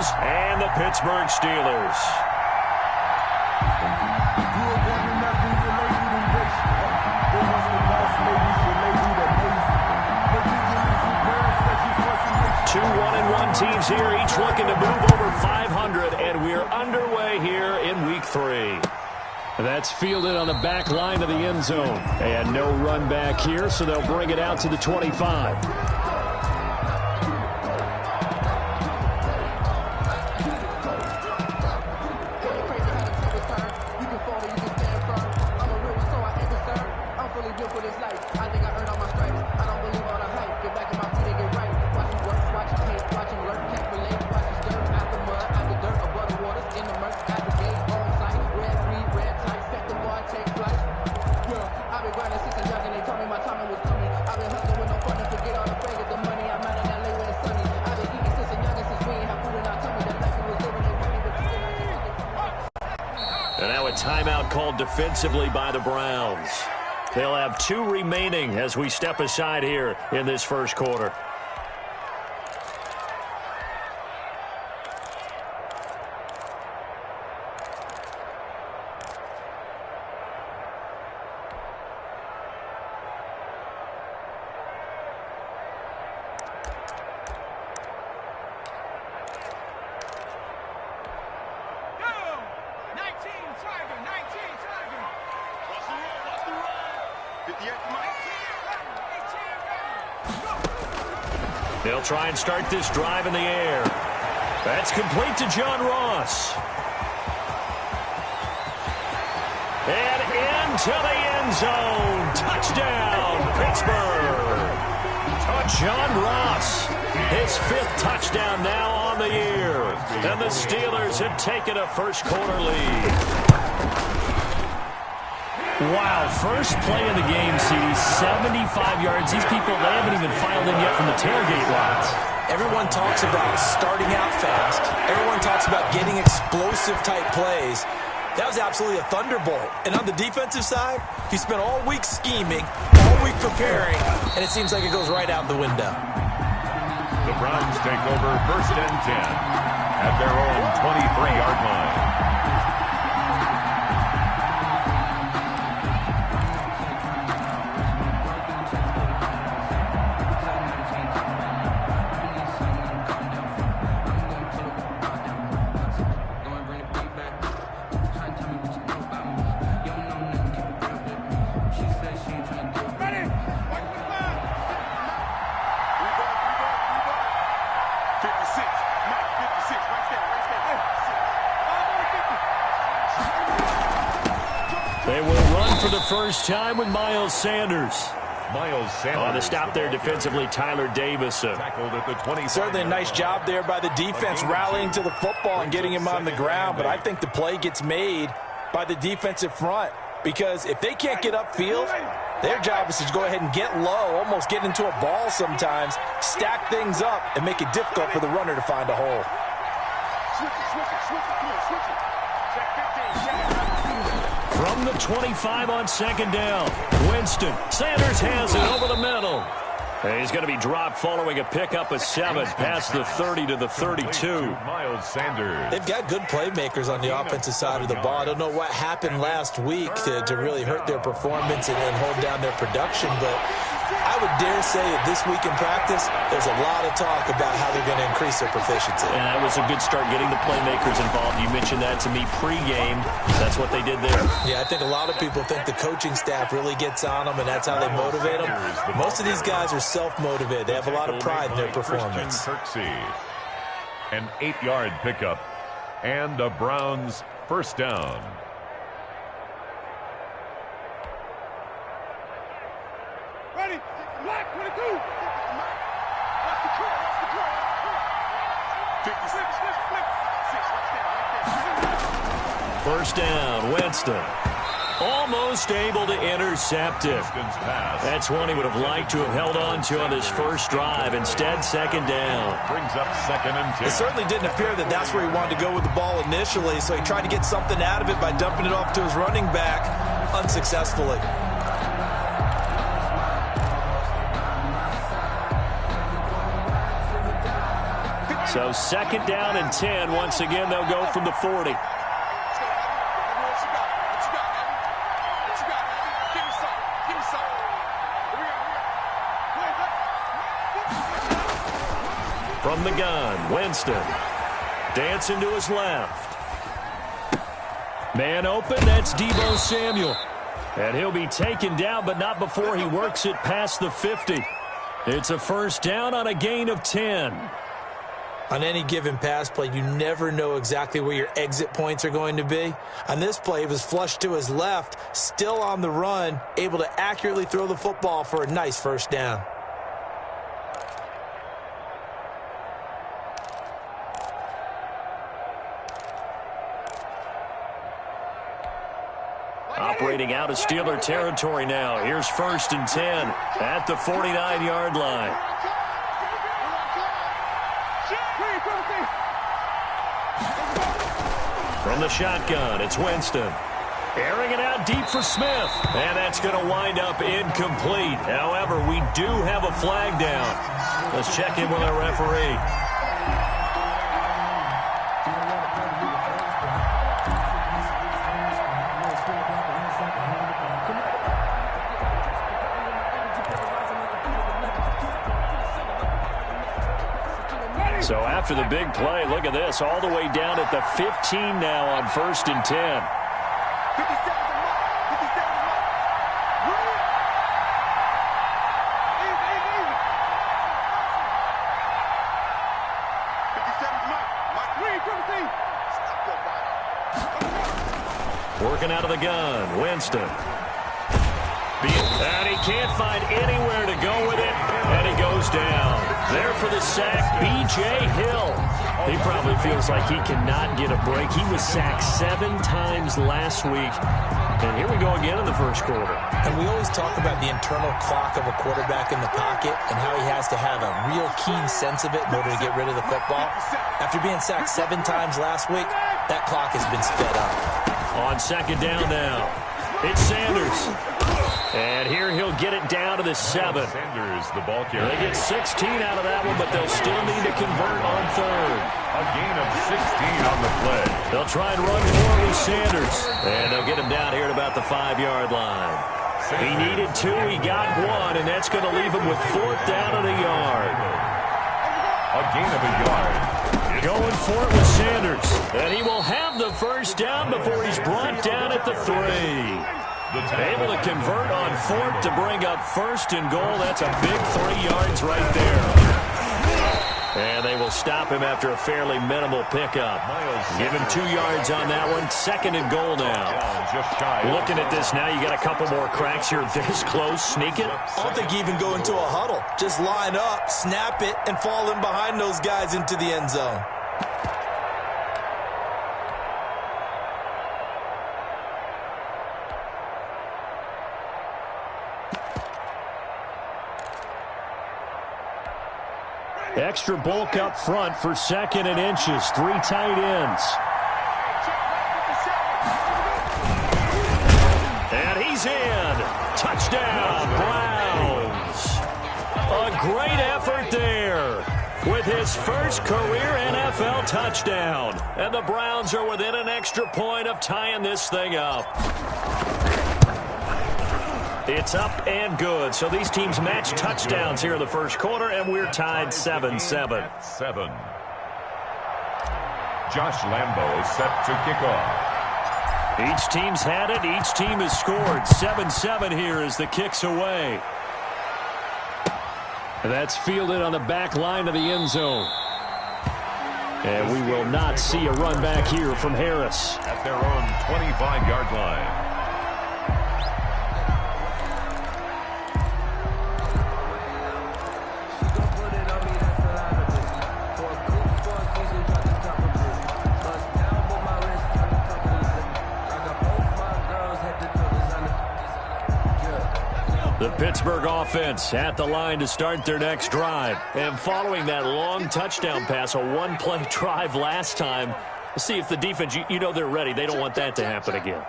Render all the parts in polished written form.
Browns and the Pittsburgh Steelers. Two 1-1 teams here, each looking to move over 500, and we're underway here in Week 3. That's fielded on the back line of the end zone. And no run back here, so they'll bring it out to the 25. Timeout called defensively by the Browns. They'll have 2 remaining as we step aside here in this first quarter. They'll try and start this drive in the air. That's complete to John Ross. And into the end zone. Touchdown, Pittsburgh. John Ross, his 5th touchdown now on the year. And the Steelers have taken a first quarter lead. Wow, first play of the game, CD, 75 yards. These people, they haven't even filed in yet from the tailgate lines. Everyone talks about starting out fast. Everyone talks about getting explosive-type plays. That was absolutely a thunderbolt. And on the defensive side, he spent all week scheming, all week preparing, and it seems like it goes right out the window. The Browns take over 1st and 10 at their own 23-yard line. First time with Miles Sanders. On the stop there defensively, Tyler Davison. Certainly a nice job there by the defense rallying to the football and getting him on the ground, but I think the play gets made by the defensive front because if they can't get upfield, their job is to go ahead and get low, almost get into a ball sometimes, stack things up, and make it difficult for the runner to find a hole. From the 25 on 2nd down, Winston. Sanders has it over the middle. And he's going to be dropped following a pickup of 7 past the 30 to the 32. Miles Sanders. They've got good playmakers on the offensive side of the ball. I don't know what happened last week to really hurt their performance and hold down their production, but I would dare say that this week in practice, there's a lot of talk about how they're going to increase their proficiency. And that was a good start getting the playmakers involved. You mentioned that to me pregame. That's what they did there. Yeah, I think a lot of people think the coaching staff really gets on them, and that's how they motivate them. Most of these guys are self-motivated. They have a lot of pride in their performance. An 8-yard pickup, and the Browns first down. Ready? Black, 22. Watch the draw. 56. First down, Winston. Almost able to intercept it. That's one he would have liked to have held on to on his first drive. Instead, 2nd down. Brings up 2nd and 10. It certainly didn't appear that that's where he wanted to go with the ball initially, so he tried to get something out of it by dumping it off to his running back unsuccessfully. So 2nd down and 10. Once again, they'll go from the 40. From the gun, Winston. Dancing to his left. Man open, that's Deebo Samuel. And he'll be taken down, but not before he works it past the 50. It's a 1st down on a gain of 10. On any given pass play, you never know exactly where your exit points are going to be. On this play, he was flushed to his left, still on the run, able to accurately throw the football for a nice 1st down. Operating out of Steeler territory now. Here's 1st and 10 at the 49-yard line. From the shotgun, it's Winston. Airing it out deep for Smith. And that's going to wind up incomplete. However, we do have a flag down. Let's check in with our referee. So after the big play, look at this, all the way down at the 15 now on 1st and 10. Working out of the gun, Winston. And he can't find anywhere to go with it, and he goes down. There for the sack, B.J. Hill. He probably feels like he cannot get a break. He was sacked 7 times last week. And here we go again in the 1st quarter. And we always talk about the internal clock of a quarterback in the pocket and how he has to have a real keen sense of it in order to get rid of the football. After being sacked 7 times last week, that clock has been sped up. On 2nd down now, it's Sanders. And here he'll get it down to the 7. Sanders, the ball carrier. They get 16 out of that one, but they'll still need to convert on 3rd. A gain of 16 on the play. They'll try and run forward with Sanders. And they'll get him down here at about the 5-yard line. He needed 2, he got 1, and that's going to leave him with 4th down and a yard. A gain of a yard. Going for it with Sanders. And he will have the 1st down before he's brought down at the 3. Able to convert on 4th to bring up 1st and goal. That's a big 3 yards right there. And they will stop him after a fairly minimal pickup. Give him 2 yards on that one. 2nd and goal now. Looking at this now, you got a couple more cracks here. This close, sneak it. I don't think you even go into a huddle. Just line up, snap it, and fall in behind those guys into the end zone. Extra bulk up front for 2nd and inches. 3 tight ends. And he's in. Touchdown, Browns. A great effort there with his 1st career NFL touchdown. And the Browns are within an extra point of tying this thing up. It's up and good. So these teams match touchdowns here in the 1st quarter, and we're tied 7-7. 7. Josh Lambo is set to kick off. Each team's had it. Each team has scored. 7-7 here as the kick's away. That's fielded on the back line of the end zone. And we will not see a run back here from Harris. At their own 25-yard line. The Pittsburgh offense at the line to start their next drive. And following that long touchdown pass, a 1-play drive last time, let's see if the defense, you know they're ready. They don't want that to happen again.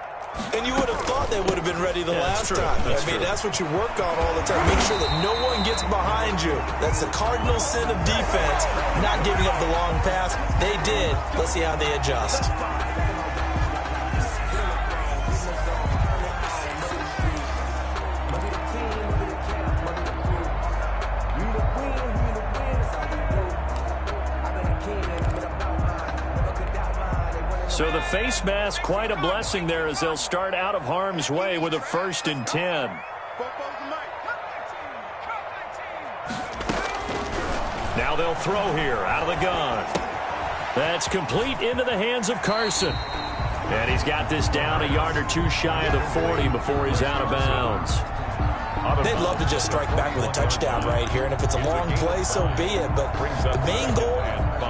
And you would have thought they would have been ready the last time. I mean, that's what you work on all the time. Make sure that no one gets behind you. That's the cardinal sin of defense, not giving up the long pass. They did. Let's see how they adjust. So the face mask, quite a blessing there as they'll start out of harm's way with a 1st and 10. Now they'll throw here out of the gun. That's complete into the hands of Carson. And he's got this down a yard or two shy of the 40 before he's out of bounds. They'd love to just strike back with a touchdown right here, and if it's a long play, so be it. But the main goal,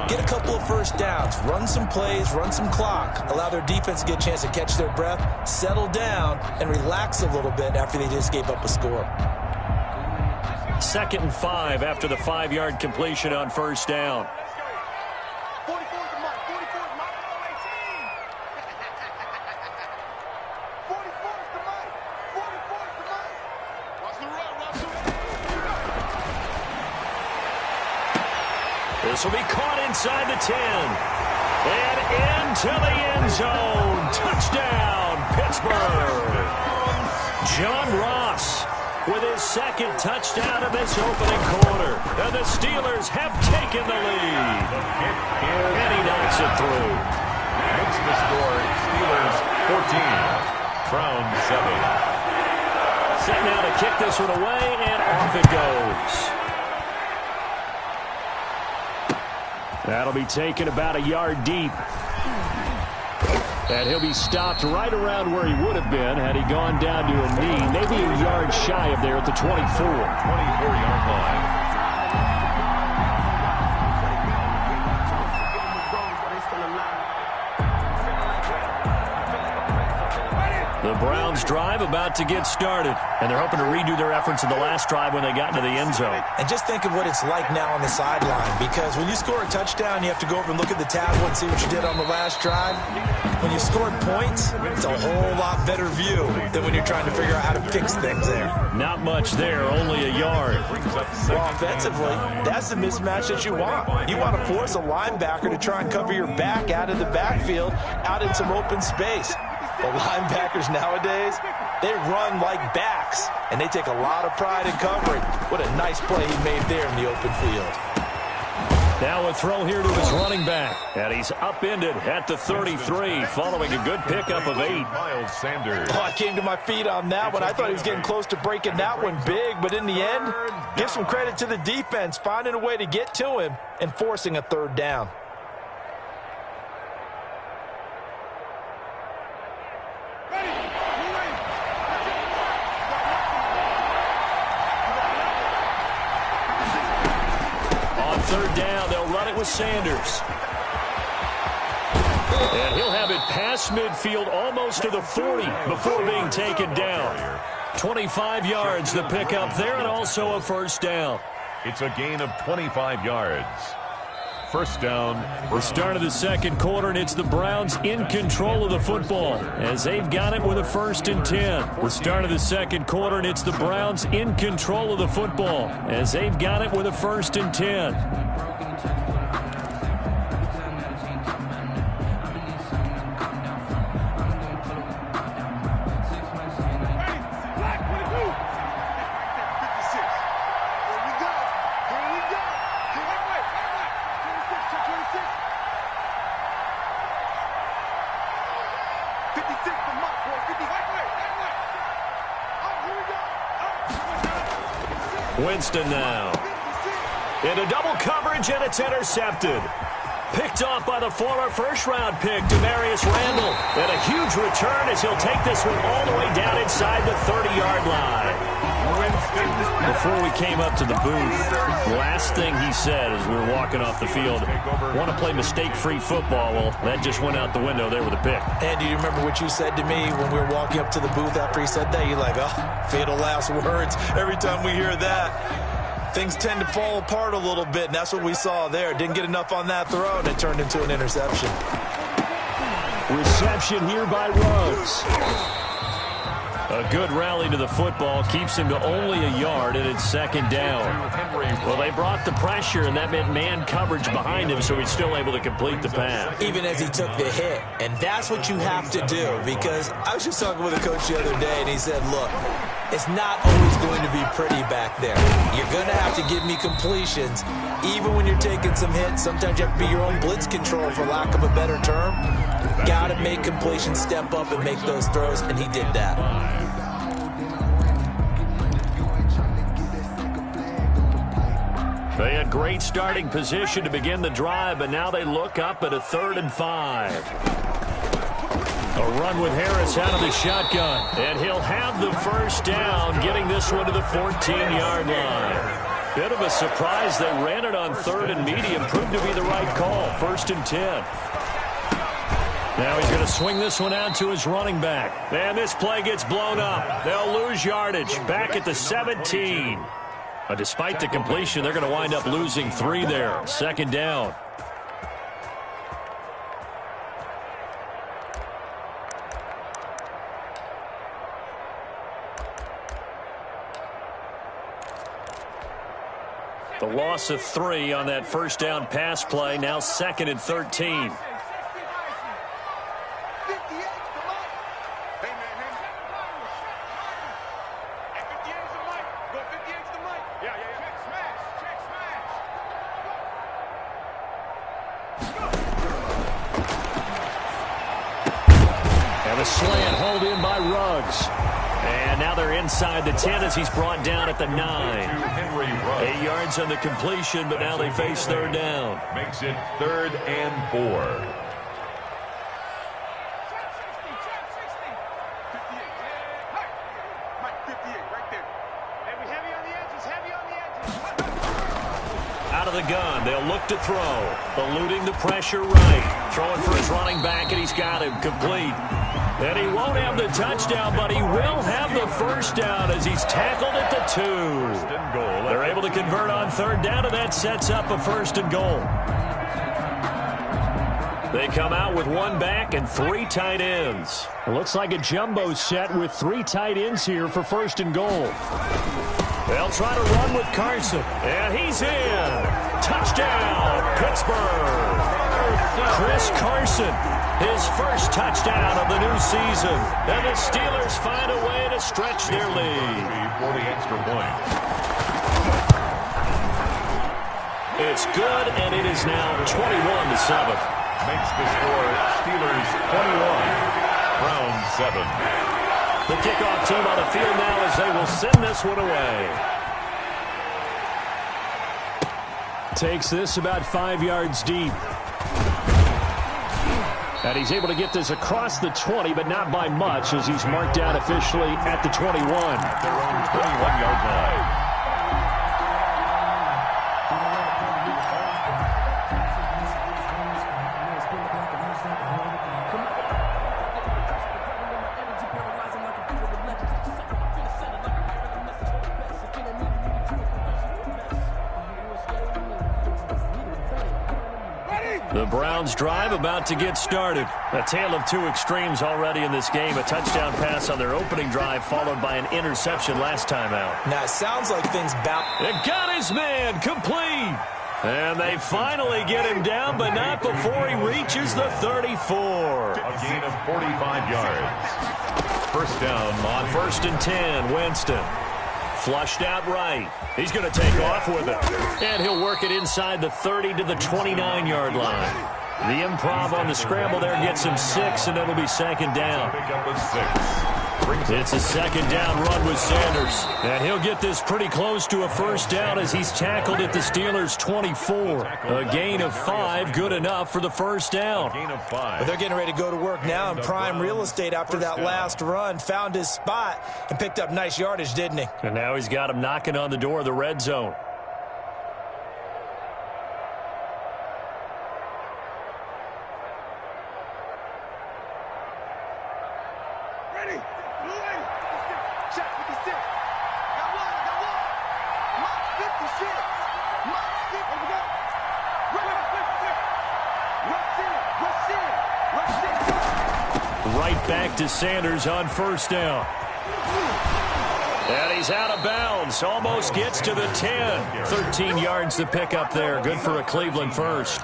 get a couple of first downs, run some plays, run some clock, allow their defense to get a chance to catch their breath, settle down, and relax a little bit after they just gave up a score. 2nd and 5 after the 5-yard completion on 1st down. This will be caught inside the 10. And into the end zone. Touchdown, Pittsburgh. John Ross with his 2nd touchdown of this opening quarter. And the Steelers have taken the lead. And he knocks it through. Makes the score Steelers 14, Browns 7. Set now to kick this one away, and off it goes. That'll be taken about a yard deep. And he'll be stopped right around where he would have been had he gone down to a knee. Maybe a yard shy of there at the 24. 24-yard line. The Browns drive about to get started, and they're hoping to redo their efforts in the last drive when they got into the end zone. And just think of what it's like now on the sideline, because when you score a touchdown, you have to go over and look at the tablet and see what you did on the last drive. When you scored points, it's a whole lot better view than when you're trying to figure out how to fix things there. Not much there, only a yard. Well, offensively, that's the mismatch that you want. You want to force a linebacker to try and cover your back out of the backfield, out in some open space. The linebackers nowadays, they run like backs, and they take a lot of pride in covering. What a nice play he made there in the open field. Now a throw here to his running back, and he's upended at the 33 following a good pickup of 8. Miles Sanders. Oh, I came to my feet on that one. I thought he was getting close to breaking that one big, but in the end, give some credit to the defense, finding a way to get to him and forcing a 3rd down. On 3rd down, they'll run it with Sanders. And he'll have it past midfield almost to the 40 before being taken down. 25 yards the pickup there, and also a 1st down. It's a gain of 25 yards. 1st down. The start of the 2nd quarter, and it's the Browns in control of the football as they've got it with a 1st and 10. The start of the 2nd quarter, and it's the Browns in control of the football as they've got it with a 1st and 10. Winston now. Into double coverage, and it's intercepted. Picked off by the former first-round pick, Demarius Randall. And a huge return as he'll take this one all the way down inside the 30-yard line. Before we came up to the booth, the last thing he said as we were walking off the field, want to play mistake-free football. Well, that just went out the window there with a pick. And do you remember what you said to me when we were walking up to the booth after he said that? You're like, oh, fatal last words. Every time we hear that, things tend to fall apart a little bit, and that's what we saw there. Didn't get enough on that throw, and it turned into an interception. Reception here by Ruggs. A good rally to the football keeps him to only a yard, and it's second down. Well, they brought the pressure, and that meant man coverage behind him, so he's still able to complete the pass. Even as he took the hit, and that's what you have to do, because I was just talking with a coach the other day, and he said, look, it's not always going to be pretty back there. You're going to have to give me completions, even when you're taking some hits. Sometimes you have to be your own blitz control, for lack of a better term. Got to make completions, step up, and make those throws, and he did that. They had great starting position to begin the drive, but now they look up at a 3rd and 5. A run with Harris out of the shotgun, and he'll have the first down, getting this one to the 14-yard line. Bit of a surprise. They ran it on 3rd and medium, proved to be the right call. 1st and 10. Now he's going to swing this one out to his running back. And this play gets blown up. They'll lose yardage back at the 17. Despite the completion, they're going to wind up losing 3 there. 2nd down. The loss of 3 on that first down pass play. Now 2nd and 13. A slant hauled in by Ruggs. And now they're inside the 10 as he's brought down at the 9. 8 yards on the completion, but now they face 3rd down. Makes it 3rd and 4. Out of the gun, they'll look to throw. Eluding the pressure right. Throwing for his running back, and he's got him complete. And he won't have the touchdown, but he will have the first down as he's tackled at the 2. They're able to convert on 3rd down, and that sets up a 1st and goal. They come out with 1 back and 3 tight ends. It looks like a jumbo set with 3 tight ends here for 1st and goal. They'll try to run with Carson, and he's in. Touchdown, Pittsburgh. Chris Carson, his first touchdown of the new season. And the Steelers find a way to stretch their lead. For the extra point. It's good, and it is now 21-7. Makes the score Steelers 21, Browns 7. The kickoff team on the field now as they will send this one away. Takes this about 5 yards deep. And he's able to get this across the 20, but not by much, as he's marked out officially at the 21. At their own 21-yard line. The Browns drive about to get started. A tale of 2 extremes already in this game. A touchdown pass on their opening drive, followed by an interception last time out. Now, it sounds like things bounce. It got his man complete. And they finally get him down, but not before he reaches the 34. A gain of 45 yards. First down on 1st and 10, Winston. Flushed out right. He's going to take off with it. And he'll work it inside the 30 to the 29-yard line. The improv on the scramble there gets him 6, and it'll be 2nd down. Pick up a 6. It's a 2nd down run with Sanders. And he'll get this pretty close to a first down as he's tackled at the Steelers' 24. A gain of 5, good enough for the first down. Gain of 5. But they're getting ready to go to work now in prime real estate after that last run. Found his spot and picked up nice yardage, didn't he? And now he's got him knocking on the door of the red zone. Right back to Sanders on first down. And he's out of bounds. Almost gets to the 10. 13 yards to pick up there. Good for a Cleveland first.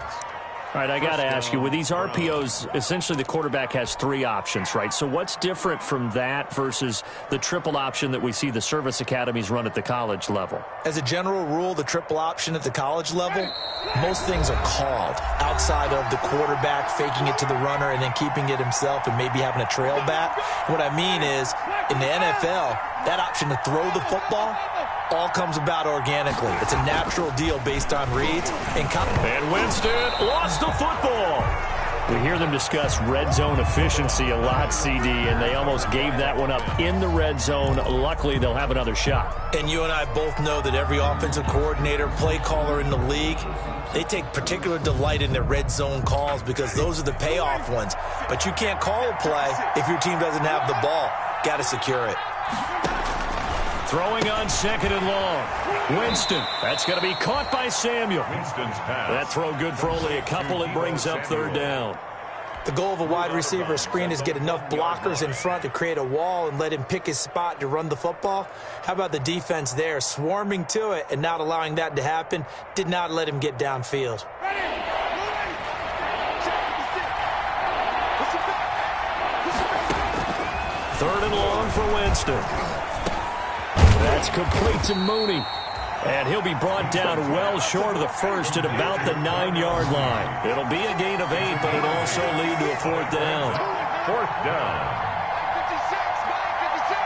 All right, I got to ask you, with these RPOs, essentially the quarterback has 3 options, right? So what's different from that versus the triple option that we see the service academies run at the college level? As a general rule, the triple option at the college level, most things are called outside of the quarterback faking it to the runner and then keeping it himself and maybe having a trail back. What I mean is, in the NFL, that option to throw the football all comes about organically. It's a natural deal based on reads. And Winston lost the football. We hear them discuss red zone efficiency a lot, CD, and they almost gave that one up in the red zone. Luckily, they'll have another shot. And you and I both know that every offensive coordinator, play caller in the league, they take particular delight in their red zone calls because those are the payoff ones. But you can't call a play if your team doesn't have the ball. Got to secure it. Throwing on second and long. Winston. That's going to be caught by Samuel. Winston's pass. That throw good for only a couple. It brings up third down. The goal of a wide receiver screen is get enough blockers in front to create a wall and let him pick his spot to run the football. How about the defense there, swarming to it and not allowing that to happen? Did not let him get downfield. Third and long for Winston. That's complete to Mooney. And he'll be brought down well short of the first at about the 9-yard line. It'll be a gain of 8, but it'll also lead to a fourth down. Fourth down. 56, 56.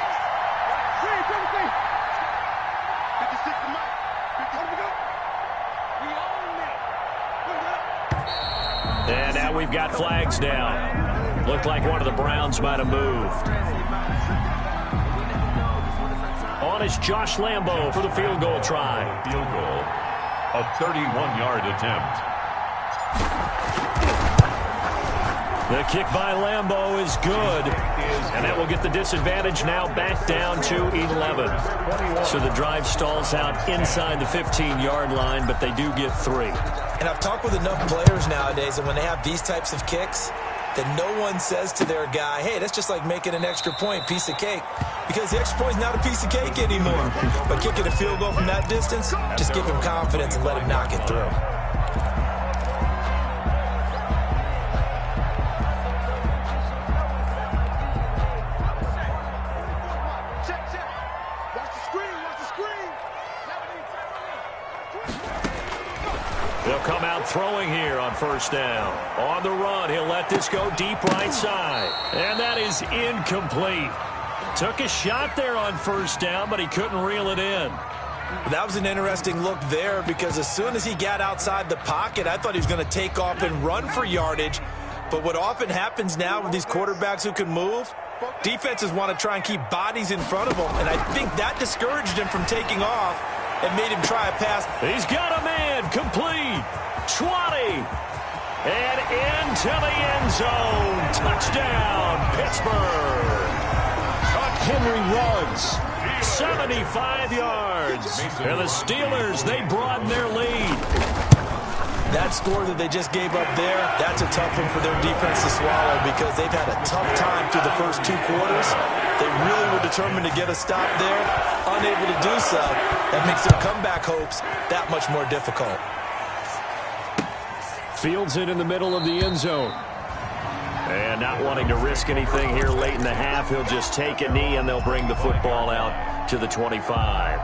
56 to Mike. 56 to go. We own it. And now we've got flags down. Looked like one of the Browns might have moved. On is Josh Lambo for the field goal try. Field goal. A 31-yard attempt. The kick by Lambo is good. And that will get the disadvantage now back down to 11. So the drive stalls out inside the 15-yard line, but they do get 3. And I've talked with enough players nowadays, and when they have these types of kicks, that no one says to their guy, hey, that's just like making an extra point, piece of cake. Because the extra point is not a piece of cake anymore. But kicking a field goal from that distance, just give him confidence and let him knock it through. Check. Watch the screen. They'll come out throwing here on first down. On the run, he'll let this go deep right side. And that is incomplete. Took a shot there on first down, but he couldn't reel it in. That was an interesting look there because as soon as he got outside the pocket, I thought he was going to take off and run for yardage. But what often happens now with these quarterbacks who can move, defenses want to try and keep bodies in front of them, and I think that discouraged him from taking off and made him try a pass. He's got a man, complete, 20, and into the end zone. Touchdown, Pittsburgh. Henry runs 75 yards, and the Steelers, they broaden their lead. That score that they just gave up there, that's a tough one for their defense to swallow because they've had a tough time through the first 2 quarters. They really were determined to get a stop there, unable to do so. That makes their comeback hopes that much more difficult. Fields it in the middle of the end zone. And not wanting to risk anything here late in the half, he'll just take a knee and they'll bring the football out to the 25.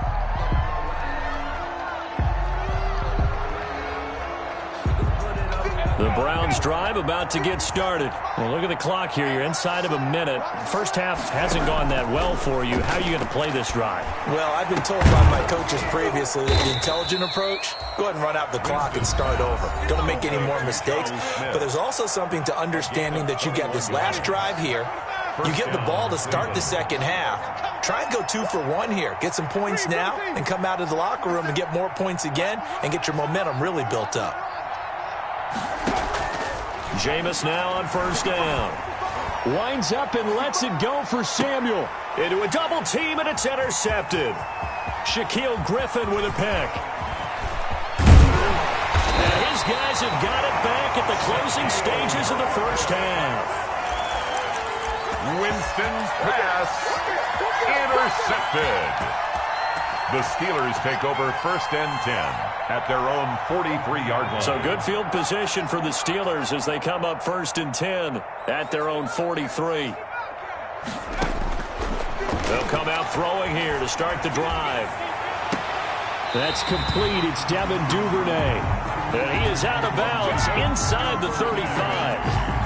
The Browns drive about to get started. Well, look at the clock here. You're inside of a minute. First half hasn't gone that well for you. How are you going to play this drive? Well, I've been told by my coaches previously that the intelligent approach, go ahead and run out the clock and start over. Don't make any more mistakes. But there's also something to understanding that you get this last drive here. You get the ball to start the second half. Try and go 2 for 1 here. Get some points now and come out of the locker room and get more points again and get your momentum really built up. Jameis now on first down. Winds up and lets it go for Samuel. Into a double team, and it's intercepted. Shaquille Griffin with a pick. And his guys have got it back at the closing stages of the first half. Winston's pass intercepted. The Steelers take over 1st and 10 at their own 43-yard line. So good field position for the Steelers as they come up 1st and 10 at their own 43. They'll come out throwing here to start the drive. That's complete. It's Devin Duvernay. And he is out of bounds inside the 35.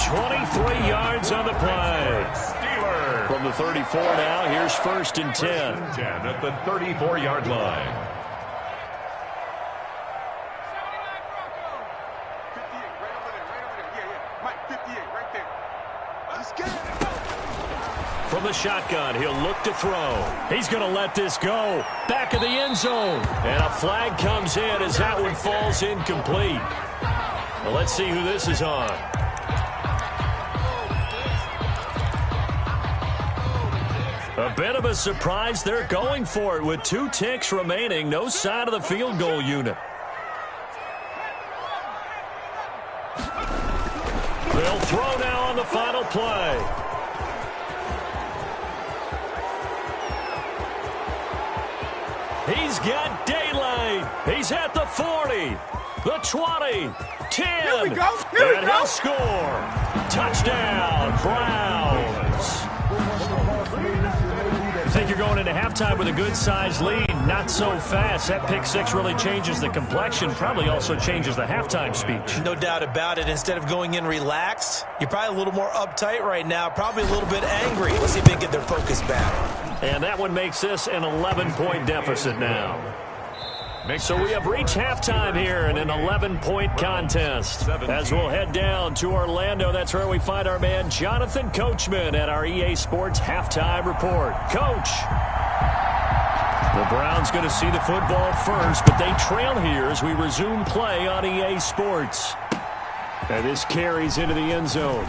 23 yards on the play. Steelers. From the 34 now, here's 1st and 10. 10 at the 34-yard line. 58, right over there. Yeah. Mike, 58, right there. Let's get it. From the shotgun, he'll look to throw. He's going to let this go. Back of the end zone. And a flag comes in as that one falls incomplete. Well, let's see who this is on. A bit of a surprise. They're going for it with 2 ticks remaining. No sign of the field goal unit. They'll throw now on the final play. He's got daylight. He's at the 40, the 20, 10. Here we go. Here and we go. he'll score. Touchdown, Browns. I think you're going into halftime with a good-sized lead. Not so fast. That pick six really changes the complexion. Probably also changes the halftime speech. No doubt about it. Instead of going in relaxed, you're probably a little more uptight right now. Probably a little bit angry. Let's see if they get their focus back. And that one makes this an 11-point deficit now. So we have reached halftime here in an 11-point contest. As we'll head down to Orlando, that's where we find our man Jonathan Coachman at our EA Sports Halftime Report. Coach. The Browns going to see the football first, but they trail here as we resume play on EA Sports. And this carries into the end zone.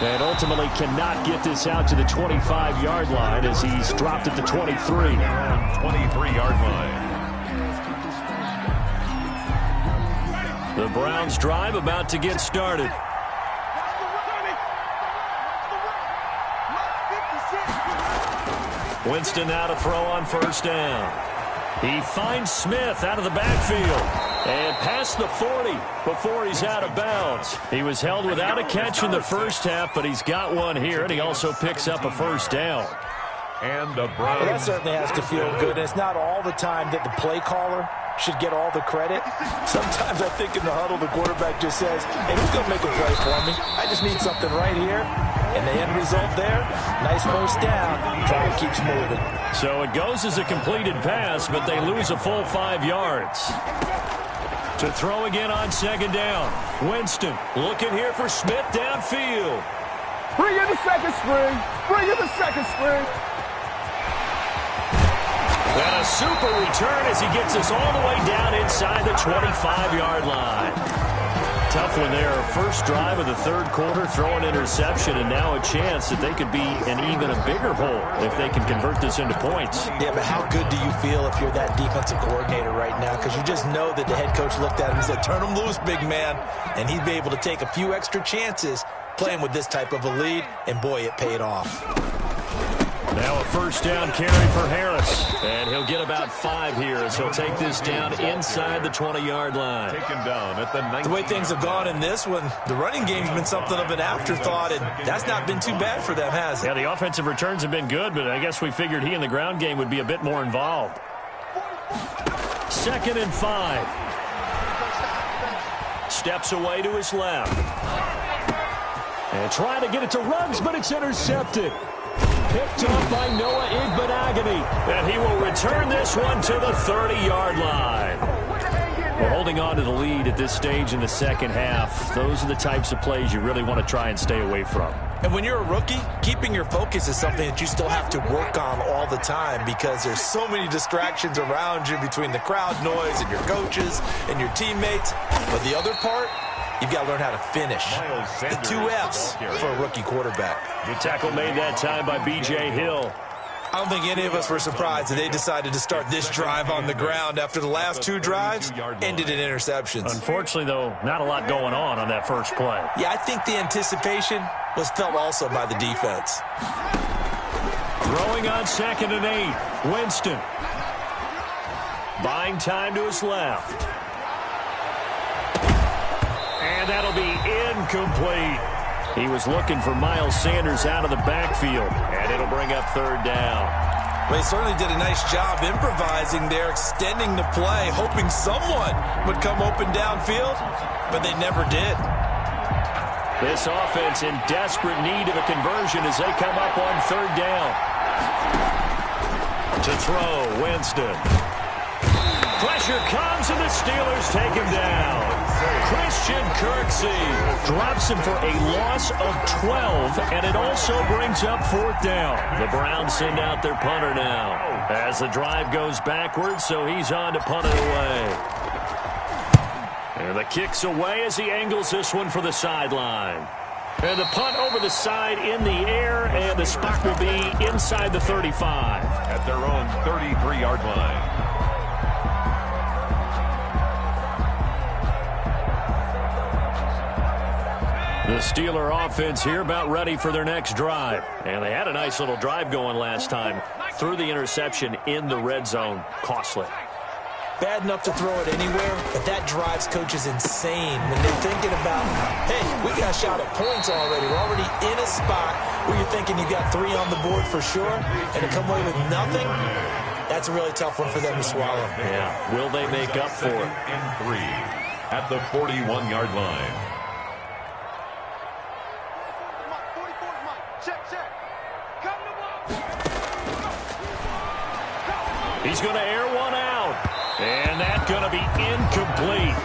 And ultimately cannot get this out to the 25-yard line as he's dropped at the 23. 23-yard line. The Browns drive about to get started. Winston now to throw on first down. He finds Smith out of the backfield. And past the 40 before he's out of bounds. He was held without a catch in the first half, but he's got one here, and he also picks up a first down. And the Browns. Well, that certainly has to feel good. And it's not all the time that the play caller should get all the credit. Sometimes I think in the huddle, the quarterback just says, hey, who's going to make a play for me? I just need something right here. And the end result there, nice first down. Drive keeps moving. So it goes as a completed pass, but they lose a full 5 yards. To throw again on second down. Winston looking here for Smith downfield. Bring in the second string. Bring in the second string. And a super return as he gets us all the way down inside the 25-yard line. Tough one there. First drive of the third quarter, throw an interception, and now a chance that they could be in even a bigger hole if they can convert this into points. Yeah, but how good do you feel if you're that defensive coordinator right now? Because you just know that the head coach looked at him and said, turn him loose, big man. And he'd be able to take a few extra chances playing with this type of a lead, and boy, it paid off. Now a first down carry for Harris. And he'll get about 5 here as he'll take this down inside the 20-yard line. Taken down at the 19. The way things have gone in this one, the running game's been something of an afterthought, and that's not been too bad for them, has it? Yeah, the offensive returns have been good, but I guess we figured he in the ground game would be a bit more involved. 2nd and 5. Steps away to his left. And trying to get it to Ruggs, but it's intercepted. Picked up by Noah Igbenogany. And he will return this one to the 30-yard line. We're holding on to the lead at this stage in the second half. Those are the types of plays you really want to try and stay away from. And when you're a rookie, keeping your focus is something that you still have to work on all the time because there's so many distractions around you between the crowd noise and your coaches and your teammates. But the other part, you've got to learn how to finish. The 2 F's for a rookie quarterback. The tackle made that time by B.J. Hill. I don't think any of us were surprised that they decided to start this drive on the ground after the last two drives ended in interceptions. Unfortunately, though, not a lot going on that first play. Yeah, I think the anticipation was felt also by the defense. Throwing on 2nd and 8. Winston. Buying time to his left. And that'll be incomplete. He was looking for Miles Sanders out of the backfield, and it'll bring up 3rd down. Well, he certainly did a nice job improvising there, extending the play, hoping someone would come open downfield, but they never did. This offense in desperate need of a conversion as they come up on 3rd down. To throw, Winston. Pressure comes, and the Steelers take him down. Christian Kirksey drops him for a loss of 12, and it also brings up 4th down. The Browns send out their punter now as the drive goes backwards, so he's on to punt it away. And the kick's away as he angles this one for the sideline. And the punt over the side in the air, and the spot will be inside the 35. At their own 33-yard line. The Steeler offense here about ready for their next drive. And they had a nice little drive going last time. Threw the interception in the red zone. Costly. Bad enough to throw it anywhere, but that drives coaches insane when they're thinking about, hey, we got a shot at points already. We're already in a spot where you're thinking you got 3 on the board for sure, and to come away with nothing, that's a really tough one for them to swallow. Yeah. Will they make up for it? And 3 at the 41-yard line. He's going to air one out. And that's going to be incomplete.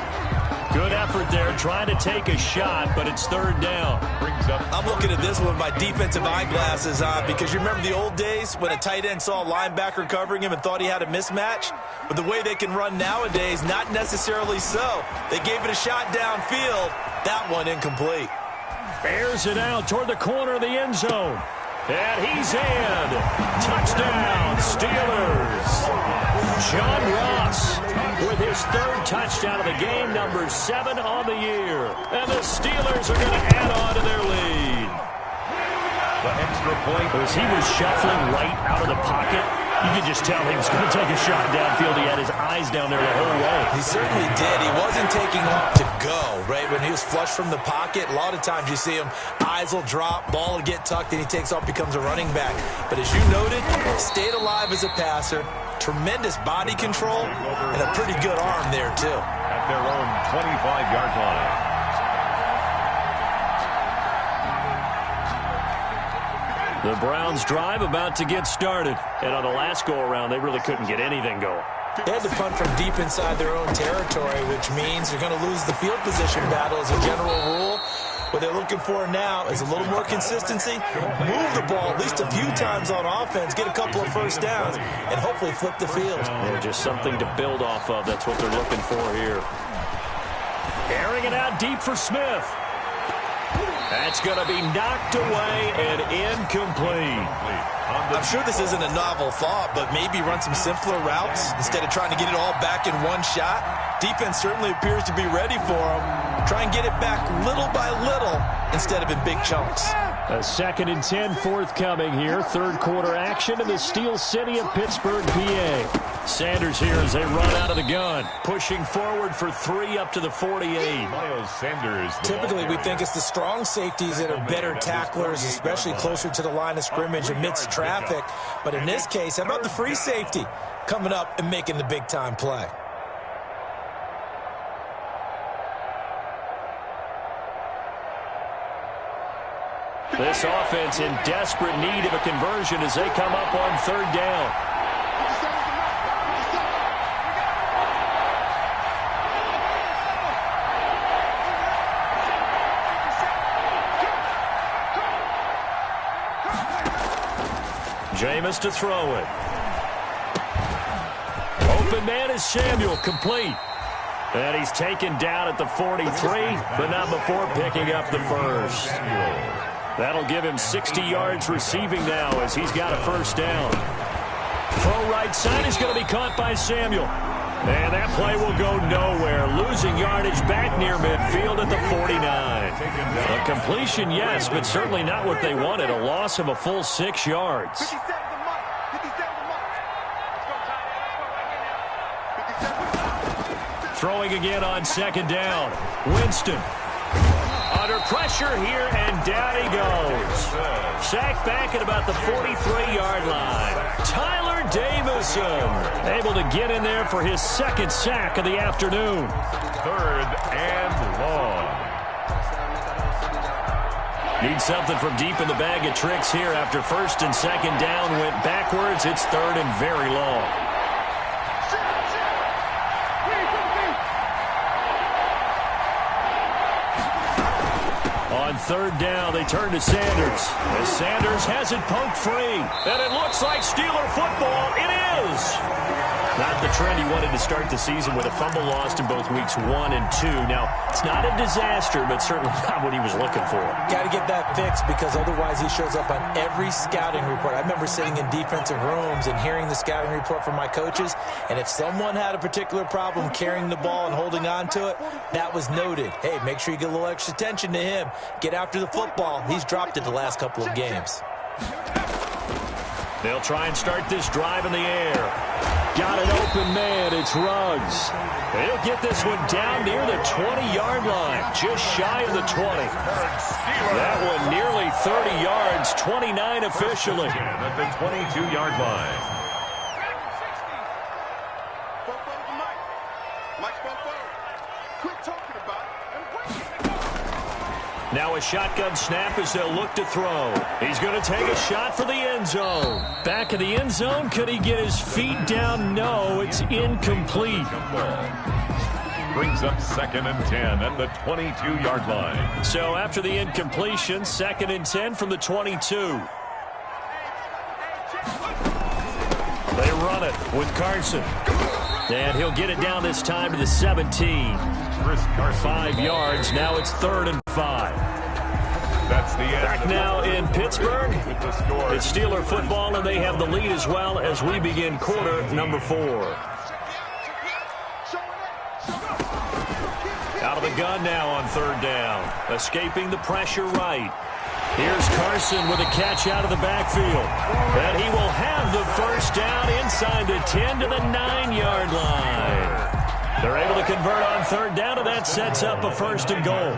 Good effort there trying to take a shot, but it's 3rd down. I'm looking at this one with my defensive eyeglasses on because you remember the old days when a tight end saw a linebacker covering him and thought he had a mismatch? But the way they can run nowadays, not necessarily so. They gave it a shot downfield. That one incomplete. Airs it out toward the corner of the end zone. And he's in. Touchdown, Steelers. John Ross with his 3rd touchdown of the game, number 7 on the year. And the Steelers are going to add on to their lead. The extra point. As he was shuffling right out of the pocket, you could just tell he was going to take a shot downfield. He had his eyes down there the whole way. He certainly did. He wasn't taking off to go, right? When he was flush from the pocket, a lot of times you see him, eyes will drop, ball will get tucked, and he takes off, becomes a running back. But as you noted, stayed alive as a passer, tremendous body control, and a pretty good arm there, too. At their own 25-yard line. The Browns drive about to get started. And on the last go-around, they really couldn't get anything going. They had to punt from deep inside their own territory, which means they're going to lose the field position battle as a general rule. What they're looking for now is a little more consistency, move the ball at least a few times on offense, get a couple of first downs, and hopefully flip the field. Yeah, just something to build off of. That's what they're looking for here. Airing it out deep for Smith. That's going to be knocked away and incomplete. I'm sure this isn't a novel thought, but maybe run some simpler routes instead of trying to get it all back in one shot. Defense certainly appears to be ready for them. Try and get it back little by little instead of in big chunks. A 2nd and 10 forthcoming here. 3rd quarter action in the Steel City of Pittsburgh, PA. Sanders here as they run out of the gun. Pushing forward for 3 up to the 48. Miles Sanders. Typically, we think it's the strong safeties that are better tacklers, especially closer to the line of scrimmage amidst traffic. But in this case, how about the free safety coming up and making the big-time play? This offense in desperate need of a conversion as they come up on 3rd down. Jameis to throw it. Open man is Samuel, complete. And he's taken down at the 43, but not before picking up the first. That'll give him 60 yards receiving now as he's got a first down. Throw right side is going to be caught by Samuel. And that play will go nowhere. Losing yardage back near midfield at the 49. A completion, yes, but certainly not what they wanted. A loss of a full 6 yards. Throwing again on second down. Winston. Under pressure here, and down he goes. Sacked back at about the 43-yard line. Tyler Davison able to get in there for his second sack of the afternoon. 3rd and long. Need something from deep in the bag of tricks here after first and second down went backwards. It's 3rd and very long. On 3rd down, they turn to Sanders. As Sanders has it poked free. And it looks like Steeler football. It is. Not the trend he wanted to start the season with a fumble lost in both weeks 1 and 2. Now, it's not a disaster, but certainly not what he was looking for. Got to get that fixed because otherwise he shows up on every scouting report. I remember sitting in defensive rooms and hearing the scouting report from my coaches, and if someone had a particular problem carrying the ball and holding on to it, that was noted. Hey, make sure you get a little extra attention to him. Get after the football. He's dropped it the last couple of games. They'll try and start this drive in the air. Got an open man. It's Ruggs. He'll get this one down near the 20-yard line, just shy of the 20. That one nearly 30 yards, 29 officially. At the 22-yard line. Now a shotgun snap as they'll look to throw. He's going to take a shot for the end zone. Back in the end zone, could he get his feet down? No, it's incomplete. Brings up 2nd and 10 at the 22-yard line. So after the incompletion, 2nd and 10 from the 22. They run it with Carson. And he'll get it down this time to the 17. 5 yards. Now it's 3rd and 5. That's the end. Back now in Pittsburgh. It's Steeler football, and they have the lead as well as we begin quarter number 4. Out of the gun now on 3rd down. Escaping the pressure right. Here's Carson with a catch out of the backfield. And he will have the first down inside the 10 to the 9-yard line. They're able to convert on 3rd down, and that sets up a 1st and goal.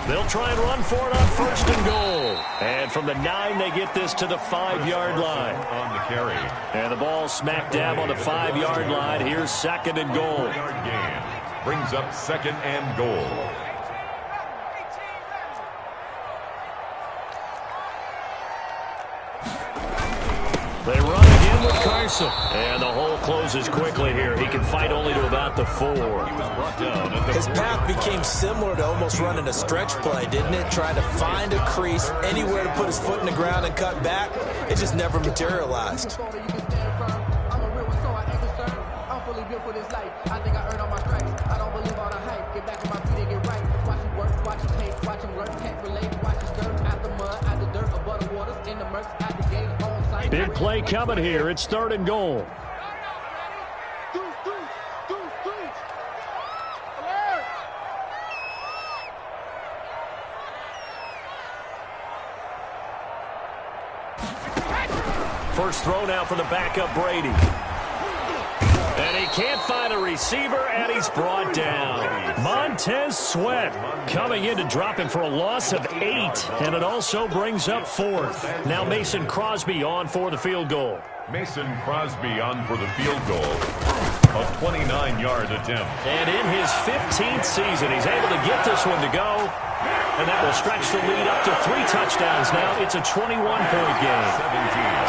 They'll try and run for it on 1st and goal. And from the 9, they get this to the 5-yard line. On the carry. And the ball smack dab on the 5-yard line. Here's 2nd and goal. Brings up 2nd and goal. They run again with Carson. And the hole closes quickly here. He can fight only to about the 4. His path became similar to almost running a stretch play, didn't it? Trying to find a crease, anywhere to put his foot in the ground and cut back. It just never materialized. Big play coming here. It's 3rd and goal. First throw now for the backup Brady. And he can't find a receiver, and he's brought down. Montez Sweat coming in to drop him for a loss of 8, and it also brings up 4th. Now Mason Crosby on for the field goal. Mason Crosby on for the field goal. A 29-yard attempt. And in his 15th season, he's able to get this one to go. And that will stretch the lead up to 3 touchdowns now. It's a 21-point game.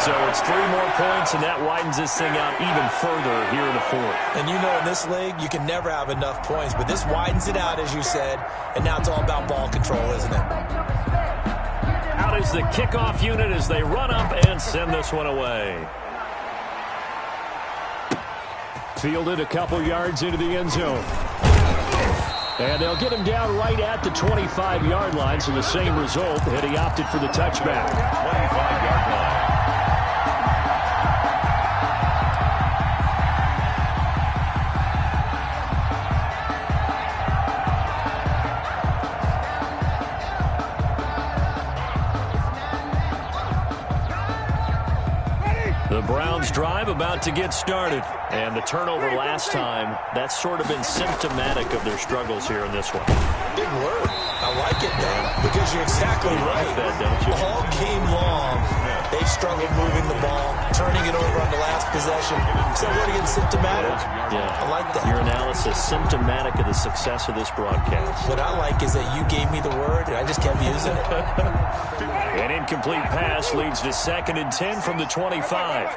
17. So it's 3 more points, and that widens this thing out even further here in the 4th. And you know in this league, you can never have enough points, but this widens it out, as you said, and now it's all about ball control, isn't it? Out is the kickoff unit as they run up and send this one away. Fielded a couple yards into the end zone. And they'll get him down right at the 25-yard line, so the same result, and he opted for the touchback. 25-yard line. The Browns drive about to get started. And the turnover last time, that's sort of been symptomatic of their struggles here in this one. Big word. I like it, though, because you're exactly right. Like that, don't you? All game long, they've struggled moving the ball, turning it over on the last possession. So what again, symptomatic? Yeah. I like that. Your analysis, symptomatic of the success of this broadcast. What I like is that you gave me the word, and I just kept using it. An incomplete pass leads to 2nd and 10 from the 25.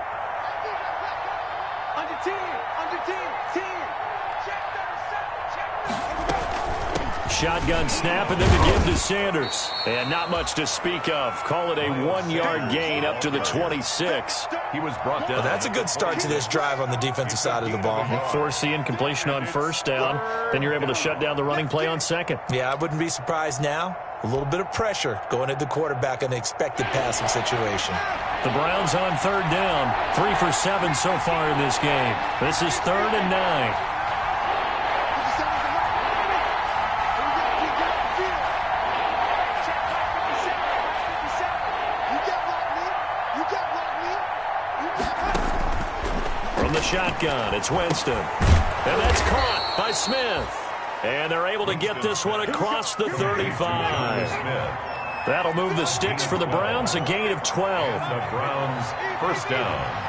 Shotgun snap, and then the give to Sanders. And not much to speak of. Call it a 1-yard gain up to the 26. He was brought down. Well, that's a good start to this drive on the defensive side of the ball. Force the incompletion on 1st down. Then you're able to shut down the running play on 2nd. Yeah, I wouldn't be surprised now. A little bit of pressure going at the quarterback in the expected passing situation. The Browns on 3rd down. 3 for 7 so far in this game. This is 3rd and 9. From the shotgun, it's Winston. And that's caught by Smith. And they're able to get this one across the 35. That'll move the sticks for the Browns, a gain of 12. The Browns, 1st down.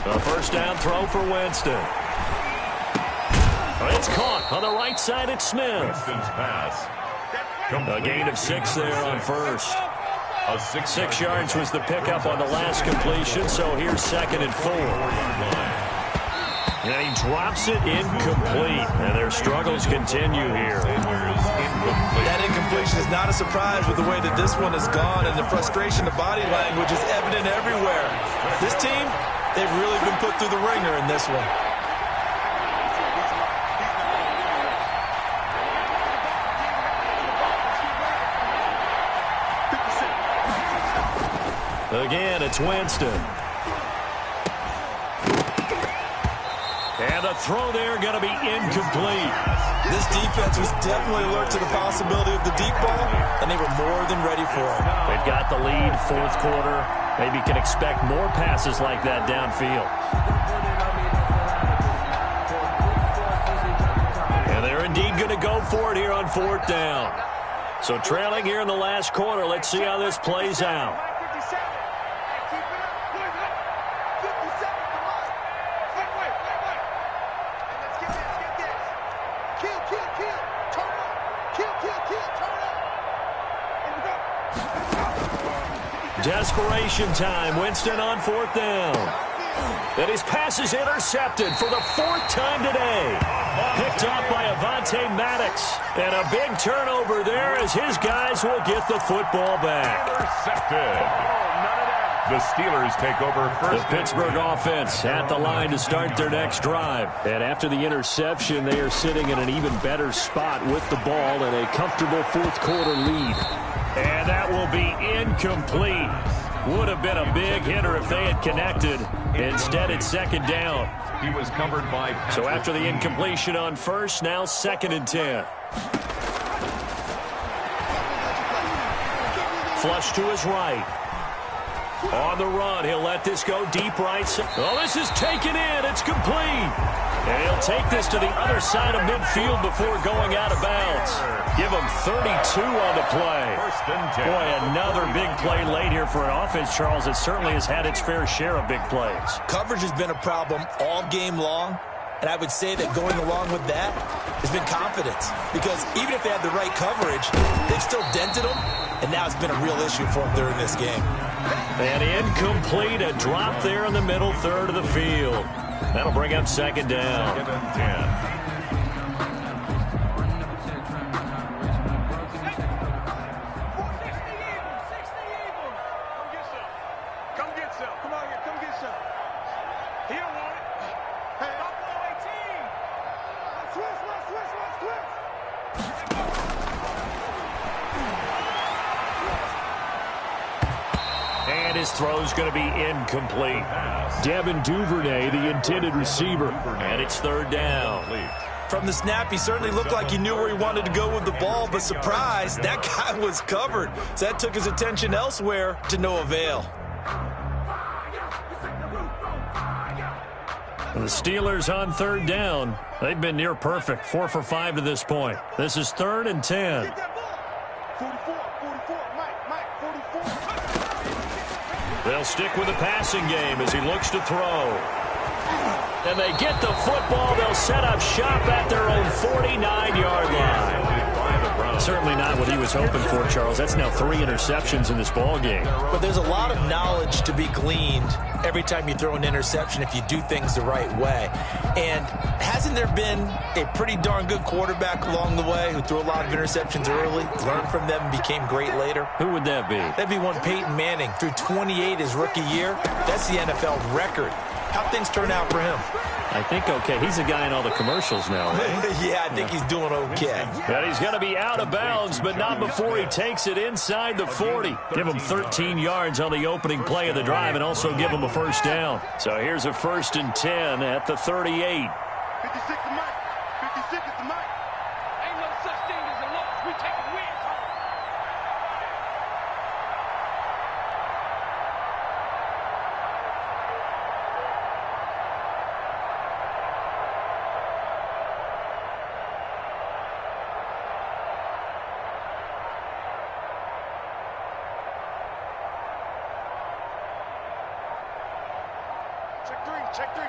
A 1st down throw for Winston. It's caught on the right side. It's Smith. Winston's pass. A gain of 6 there on 1st. 6 yards was the pickup on the last completion, so here's 2nd and 4. And he drops it incomplete, and their struggles continue here. That incompletion is not a surprise with the way that this one has gone, and the frustration, the body language is evident everywhere. This team, they've really been put through the ringer in this one. Again, it's Winston. And the throw there going to be incomplete. This defense was definitely alert to the possibility of the deep ball, and they were more than ready for it. They've got the lead, 4th quarter. Maybe can expect more passes like that downfield. And they're indeed going to go for it here on 4th down. So trailing here in the last quarter. Let's see how this plays out. Desperation time. Winston on 4th down. And his pass is intercepted for the 4th time today. Picked off by Avonte Maddox. And a big turnover there as his guys will get the football back. Intercepted. The Steelers take over 1st. The Pittsburgh offense at the line to start their next drive. And after the interception, they are sitting in an even better spot with the ball and a comfortable 4th quarter lead. And that will be incomplete. Would have been a big hitter if they had connected. Instead, it's 2nd down. He was covered by So after the incompletion on 1st, now 2nd and 10. Flush to his right. On the run, he'll let this go deep right. Oh, this is taken in. It's complete. And he'll take this to the other side of midfield before going out of bounds. Give him 32 on the play. 1st and 10. Boy, another big play late here for an offense, Charles, that certainly has had its fair share of big plays. Coverage has been a problem all game long, and I would say that going along with that has been confidence. Because even if they had the right coverage, they've still dented them, and now it's been a real issue for them during this game. And incomplete, a drop there in the middle third of the field. That'll bring up 2nd down. 2nd and 10. his throw's going to be incomplete. Devin Duvernay, the intended receiver. And it's third down. From the snap, he certainly looked like he knew where he wanted to go with the ball, but surprise, that guy was covered. So that took his attention elsewhere to no avail. And the Steelers on third down. They've been near perfect, 4 for 5 to this point. This is 3rd and 10. 44, Mike, 44. They'll stick with the passing game as he looks to throw. And they get the football. They'll set up shop at their own 49-yard line. Certainly not what he was hoping for, Charles. That's now 3 interceptions in this ball game. But there's a lot of knowledge to be gleaned every time you throw an interception if you do things the right way. And hasn't there been a pretty darn good quarterback along the way who threw a lot of interceptions early, learned from them, and became great later? Who would that be? That'd be one Peyton Manning. Threw 28 his rookie year. That's the NFL record. How'd things turn out for him? I think okay. He's a guy in all the commercials now, right? Yeah, I think he's doing okay. And he's going to be out of bounds, but not before he takes it inside the 40. Give him 13 yards on the opening play of the drive and also give him a first down. So here's a 1st and 10 at the 38. 56 to Mike. 56 to Mike. Ain't no such thing as a loss. We take a win home.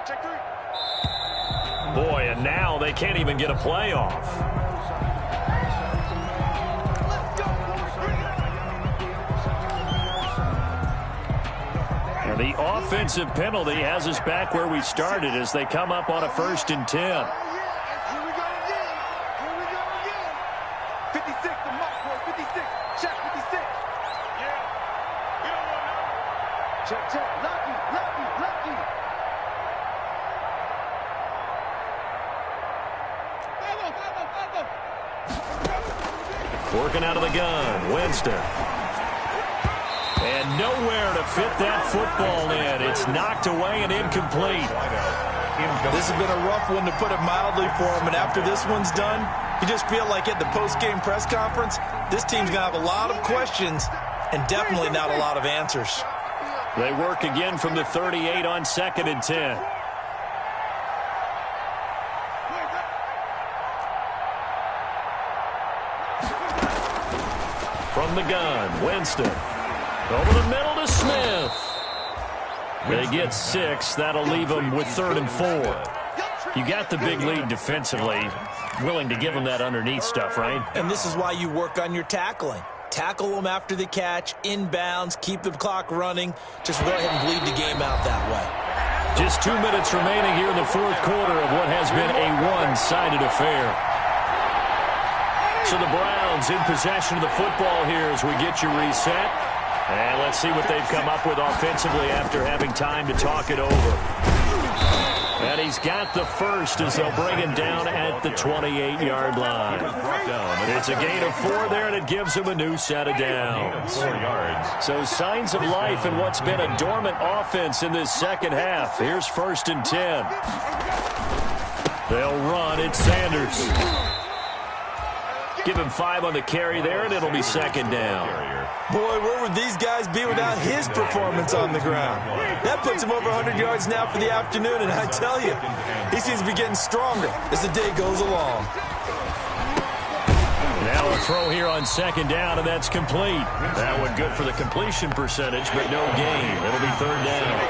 Check three. Boy, and now they can't even get a play off. And the offensive penalty has us back where we started as they come up on a 1st and 10. Here we go again. 56 to Mike, boy. 56. Check 56. Yeah. We don't want no. Check. Lucky. Working out of the gun, Winston. And nowhere to fit that football in. It's knocked away and incomplete. This has been a rough one, to put it mildly, for him. And after this one's done, you just feel like at the post-game press conference, this team's going to have a lot of questions and definitely not a lot of answers. They work again from the 38 on 2nd and 10. From the gun, Winston. Over the middle to Smith. They get 6. That'll leave them with 3rd and 4. You got the big lead defensively. Willing to give them that underneath stuff, right? And this is why you work on your tackling. Tackle them after the catch, inbounds, keep the clock running. Just go ahead and bleed the game out that way. Just 2 minutes remaining here in the 4th quarter of what has been a one-sided affair. So the Browns in possession of the football here as we get you reset. And let's see what they've come up with offensively after having time to talk it over. And he's got the first as they'll bring him down at the 28-yard line. It's a gain of 4 there, and it gives him a new set of downs. 4 yards. So signs of life in what's been a dormant offense in this second half. Here's 1st and 10. They'll run. It's Sanders. Give him 5 on the carry there, and it'll be 2nd down. Boy, where would these guys be without his performance on the ground? That puts him over 100 yards now for the afternoon, and I tell you, he seems to be getting stronger as the day goes along. Now a throw here on 2nd down, and that's complete. That one good for the completion percentage, but no gain. It'll be 3rd down.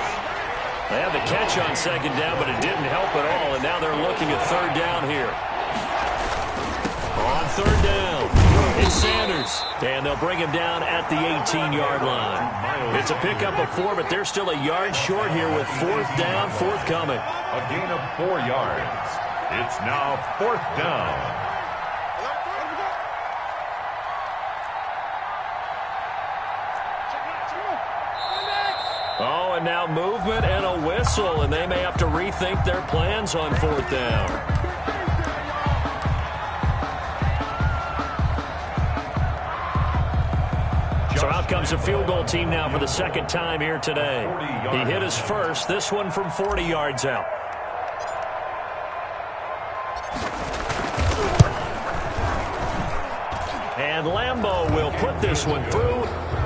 They had the catch on 2nd down, but it didn't help at all, and now they're looking at 3rd down here. On 3rd down, it's Sanders, and they'll bring him down at the 18-yard line. It's a pickup of 4, but they're still a yard short here with 4th down forthcoming. A gain of 4 yards. It's now 4th down. Oh, and now movement and a whistle, and they may have to rethink their plans on 4th down. So out comes a field goal team now for the second time here today. He hit his first, this one from 40 yards out. And Lambeau will put this one through,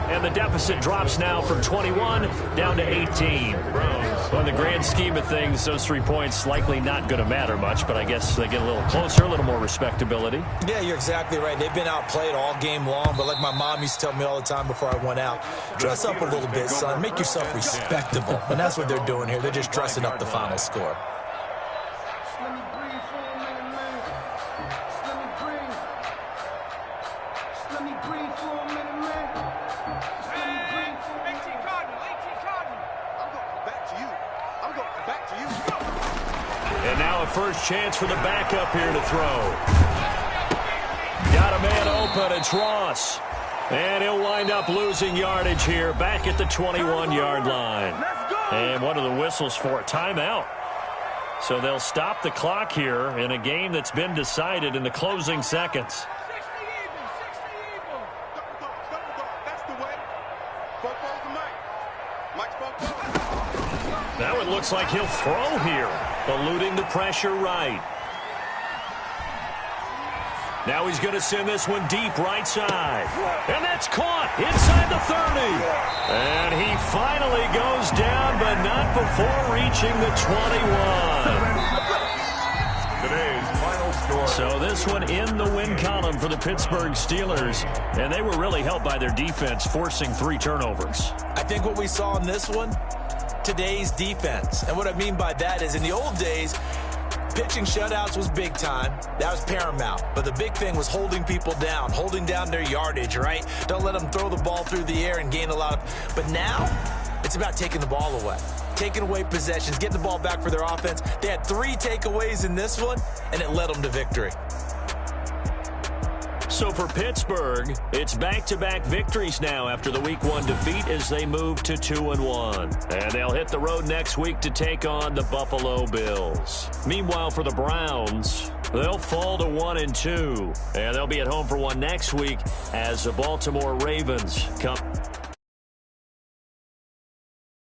and the deficit drops now from 21 down to 18. Well, in the grand scheme of things, those 3 points likely not going to matter much, but I guess they get a little closer, a little more respectability. Yeah, you're exactly right. They've been outplayed all game long, but like my mom used to tell me all the time before I went out, dress up a little bit, son. Make yourself respectable. And that's what they're doing here. They're just dressing up the final score. And now a first chance for the backup here to throw. Got a man open. It's Ross. And he'll wind up losing yardage here back at the 21-yard line. And what are the whistles for? Timeout. So they'll stop the clock here in a game that's been decided in the closing seconds. Now it looks like he'll throw here, eluding the pressure right. Now he's going to send this one deep right side. And that's caught inside the 30. And he finally goes down, but not before reaching the 21. Today's final score. So this one in the win column for the Pittsburgh Steelers. And they were really helped by their defense, forcing 3 turnovers. I think what we saw in this one, today's defense. And what I mean by that is in the old days, pitching shutouts was big time. That was paramount. But the big thing was holding people down, holding down their yardage, right? Don't let them throw the ball through the air and gain a lot of... But now, it's about taking the ball away. Taking away possessions, getting the ball back for their offense. They had 3 takeaways in this one, and it led them to victory. So for Pittsburgh, it's back-to-back victories now after the Week 1 defeat as they move to 2-1. And they'll hit the road next week to take on the Buffalo Bills. Meanwhile, for the Browns, they'll fall to 1-2. And they'll be at home for one next week as the Baltimore Ravens come...